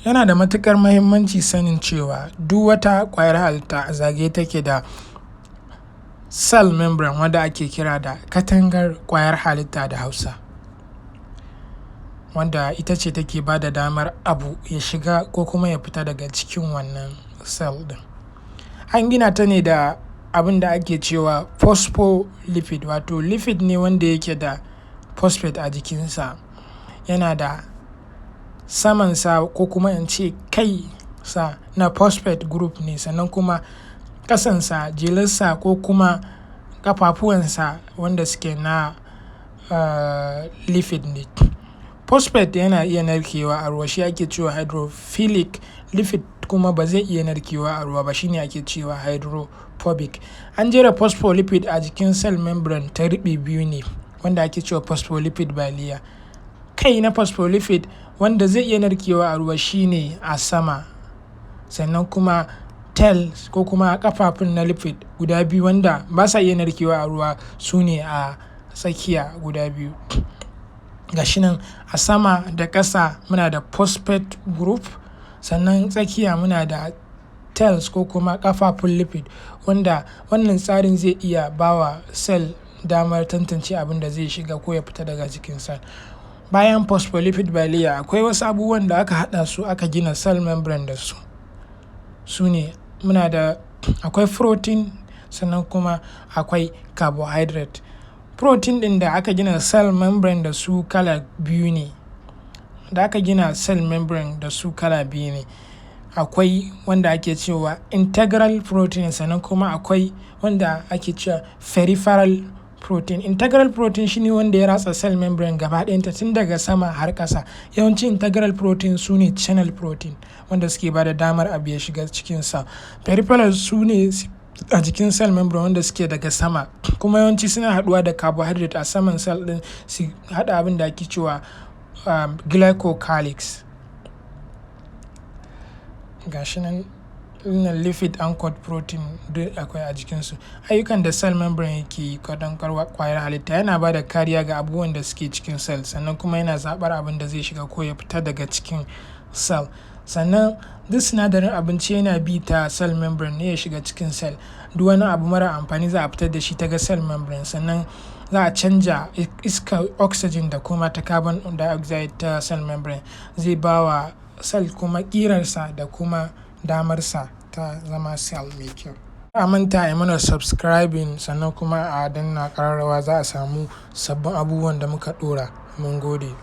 Yana da matuƙar muhimmanci sanin cewa duk wata ƙwayar halitta a zagaye take da cell membrane wanda ake kira da katangar ƙwayar halitta da Hausa, wanda ita ce take ba da damar abu ya shiga ko kuma ya fita daga cikin wannan cell ɗin. An gina ta ne da abin da ake cewa phospholipid, wato lipid ne wanda yake da phosphate a jikinsa, yana da samansa ko kuma in ce kai sa na phosphate group ne, sannan kuma ƙasansa jelarsa ko kuma ƙafafuwansa wanda suke na lipid ne. Phosphate yana iya narkewa a ruwa, shi ake cewa hydrophilic. Lipid kuma ba zai iya narkewa a ruwa ba, shine ake cewa hydrophobic. An jera phospholipid a jikin cell membrane ta riɓi biyu ne, wanda ake cewa phospholipid bilayer. Kai na phospholipid wanda zai iya narkewa a ruwa shine a sama, sannan kuma tails ko kuma ƙafafun na lipid guda biyu wanda ba sa iya narkewa a ruwa su ne a tsakiya guda biyu. Gashi nan a sama da ƙasa muna da phosphate group, sannan tsakiya muna da tails ko kuma ƙafafun lipid, wanda wannan tsarin zai iya bawa cell damar tantance abin da zai shiga ko ya fita daga jikin cell. Bayan phospholipid bilayer akwai wasu abubuwan da aka haɗa su aka gina cell membrane da su. Su ne muna da akwai protein, sannan kuma akwai carbohydrate. Protein ɗin da aka gina cell membrane da su kala biyu ne. Akwai wanda ake cewa integral protein, sannan kuma akwai wanda ake cewa peripheral protein. Integral protein shine wanda ya ratsa cell membrane gaba ɗayanta tun daga sama har ƙasa. Yawanci integral protein su ne channel protein wanda suke ba da damar abu ya shiga cikin cell. Peripheral su ne a jikin cell membrane wanda suke daga sama, kuma yawanci suna haɗuwa da carbohydrate a saman cell ɗin su haɗa abin da ake cewa glycocalyx. Gashi nan lipid anchored protein duk akwai a jikinsu. Ayyukan da cell membrane yake yi katangar ƙwayar halitta yana ba da kariya ga abubuwan da suke cikin cell, sannan kuma yana zaɓar abin da zai shiga ko ya fita daga cikin cell. Sannan duk sinadarin abinci yana bi ta cell membrane ne ya shiga cikin cell. Duk wani abu mara amfani za a fitar da shi ta ga cell membrane, sannan za a canja iskar oxygen da kuma ta carbon dioxide ta cell membrane, zai ba wa cell kuma ƙirarsa da kuma damarsa ta zama cell mai kyau. A manta a mana subscribing, sannan kuma a danna ƙararrawa za a samu sabbin abubuwan da muka ɗora. Mun gode.